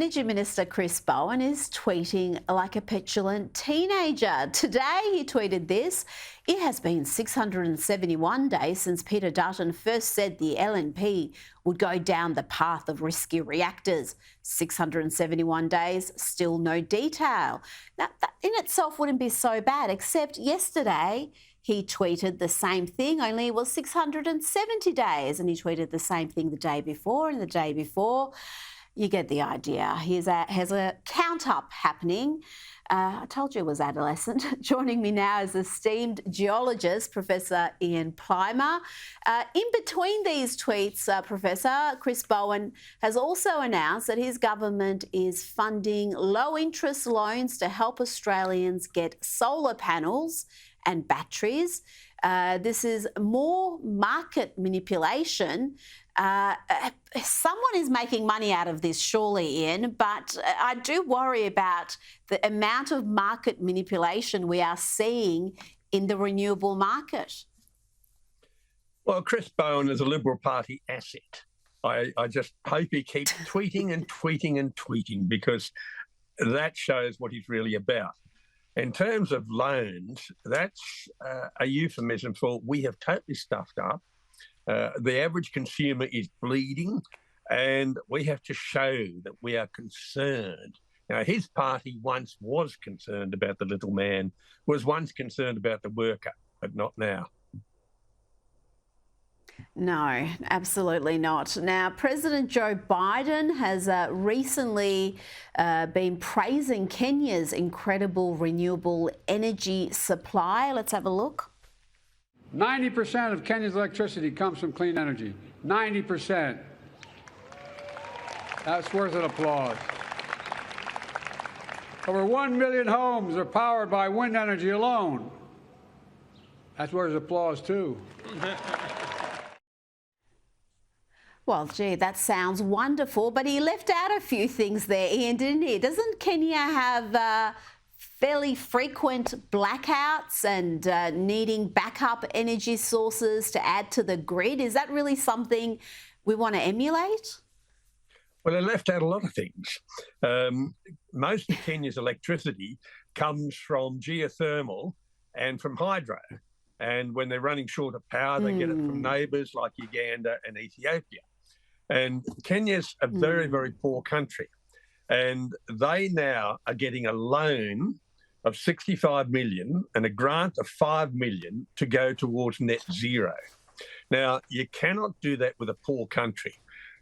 Energy Minister Chris Bowen is tweeting like a petulant teenager. Today he tweeted this: "It has been 671 days since Peter Dutton first said the LNP would go down the path of risky reactors. 671 days, still no detail." Now, that in itself wouldn't be so bad, except yesterday he tweeted the same thing, only it was 670 days, and he tweeted the same thing the day before and the day before. You get the idea. He has a count-up happening. I told you it was adolescent. Joining me now is esteemed geologist, Professor Ian Plimer. In between these tweets, Professor, Chris Bowen has also announced that his government is funding low-interest loans to help Australians get solar panels and batteries. This is more market manipulation. Someone is making money out of this, surely, Ian, but I do worry about the amount of market manipulation we are seeing in the renewable market. Well, Chris Bowen is a Liberal Party asset. I just hope he keeps tweeting and tweeting and tweeting, because that shows what he's really about. In terms of loans, that's a euphemism for we have totally stuffed up. The average consumer is bleeding, and we have to show that we are concerned. Now, his party once was concerned about the little man, was once concerned about the worker, but not now. No, absolutely not. Now, President Joe Biden has recently been praising Kenya's incredible renewable energy supply. Let's have a look. 90% of Kenya's electricity comes from clean energy. 90%. That's worth an applause. Over 1 million homes are powered by wind energy alone. That's worth applause too. Well, gee, that sounds wonderful, but he left out a few things there, Ian, didn't he? Doesn't Kenya have fairly frequent blackouts and needing backup energy sources to add to the grid? Is that really something we want to emulate? Well, they left out a lot of things. Most of Kenya's electricity comes from geothermal and from hydro. And when they're running short of power, they get it from neighbours like Uganda and Ethiopia. And Kenya's a very, very poor country. And they now are getting a loan of 65 million and a grant of 5 million to go towards net zero. Now, you cannot do that with a poor country.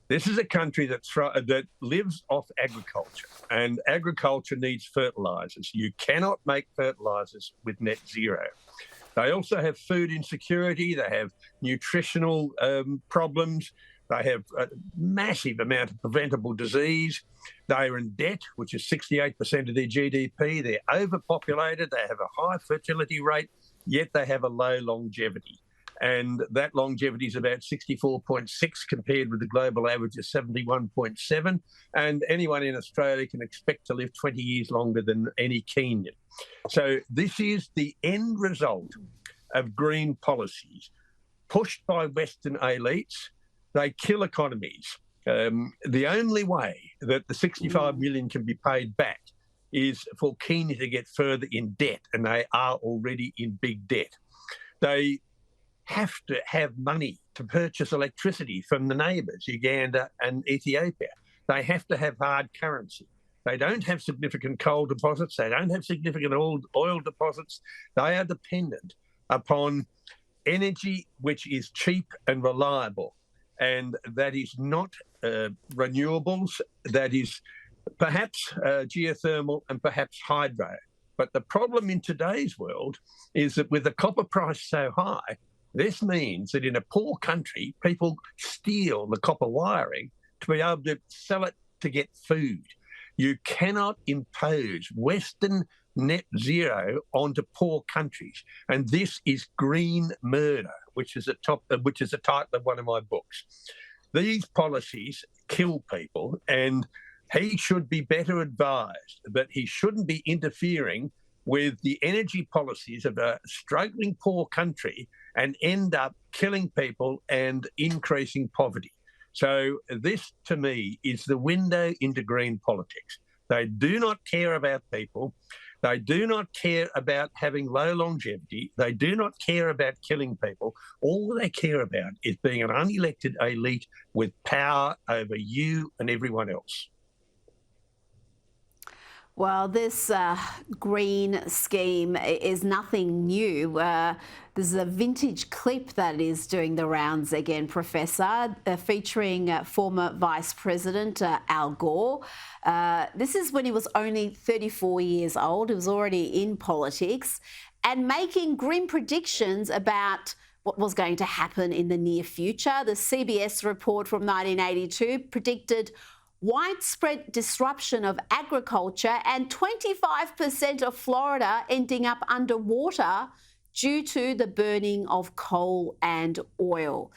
This is a country that lives off agriculture, and agriculture needs fertilisers. You cannot make fertilisers with net zero. They also have food insecurity. They have nutritional problems. They have a massive amount of preventable disease. They are in debt, which is 68% of their GDP. They're overpopulated. They have a high fertility rate, yet they have a low longevity. And that longevity is about 64.6 compared with the global average of 71.7. And anyone in Australia can expect to live 20 years longer than any Kenyan. So this is the end result of green policies pushed by Western elites. They kill economies. The only way that the 65 million can be paid back is for Kenya to get further in debt, and they are already in big debt. They have to have money to purchase electricity from the neighbours, Uganda and Ethiopia. They have to have hard currency. They don't have significant coal deposits. They don't have significant oil deposits. They are dependent upon energy which is cheap and reliable. And that is not renewables. That is perhaps geothermal and perhaps hydro. But the problem in today's world is that with the copper price so high, this means that in a poor country, people steal the copper wiring to be able to sell it to get food. You cannot impose Western net zero onto poor countries. And this is green murder, which is the title of one of my books. These policies kill people, and he should be better advised that he shouldn't be interfering with the energy policies of a struggling poor country and end up killing people and increasing poverty. So this, to me, is the window into green politics. They do not care about people. They do not care about having low longevity. They do not care about killing people. All they care about is being an unelected elite with power over you and everyone else. Well, this green scheme is nothing new. There's a vintage clip that is doing the rounds again, Professor, featuring former Vice President Al Gore. This is when he was only 34 years old. He was already in politics and making grim predictions about what was going to happen in the near future. The CBS report from 1982 predicted widespread disruption of agriculture and 25% of Florida ending up underwater due to the burning of coal and oil.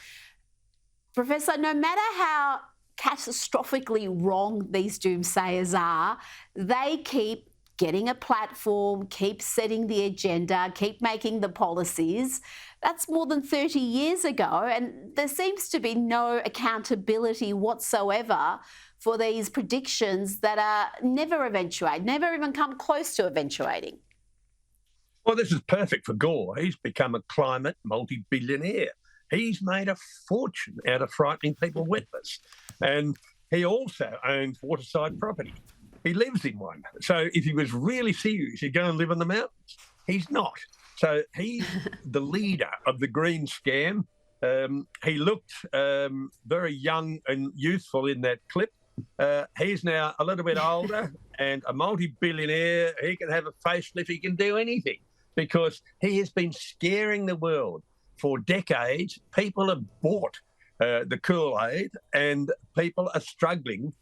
Professor, no matter how catastrophically wrong these doomsayers are, they keep getting a platform, keep setting the agenda, keep making the policies. That's more than 30 years ago, and there seems to be no accountability whatsoever for these predictions that are never eventuate, never even come close to eventuating. Well, this is perfect for Gore. He's become a climate multi-billionaire. He's made a fortune out of frightening people witless. And he also owns waterside property. He lives in one. So if he was really serious, he'd go and live in the mountains. He's not. So he's the leader of the green scam. He looked very young and youthful in that clip. He's now a little bit older and a multi-billionaire. He can have a facelift. He can do anything because he has been scaring the world for decades. People have bought the Kool-Aid and people are struggling,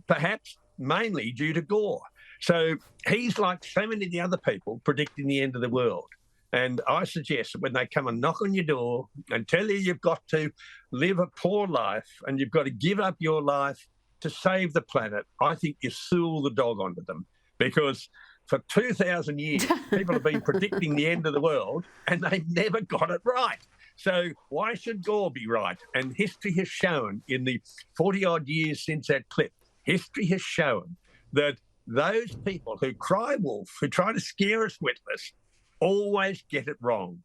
perhaps mainly due to Gore. So he's like so many of the other people predicting the end of the world. And I suggest that when they come and knock on your door and tell you you've got to live a poor life and you've got to give up your life to save the planet, I think you sue the dog onto them, because for 2,000 years, people have been predicting the end of the world and they've never got it right. So why should Gore be right? And history has shown in the 40-odd years since that clip, history has shown that those people who cry wolf, who try to scare us witless, always get it wrong.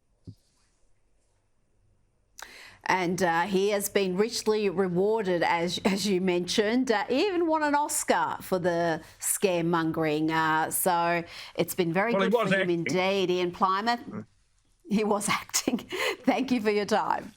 And he has been richly rewarded, as you mentioned. He even won an Oscar for the scaremongering. So it's been very good for him indeed. Ian Plymouth, he was acting. Thank you for your time.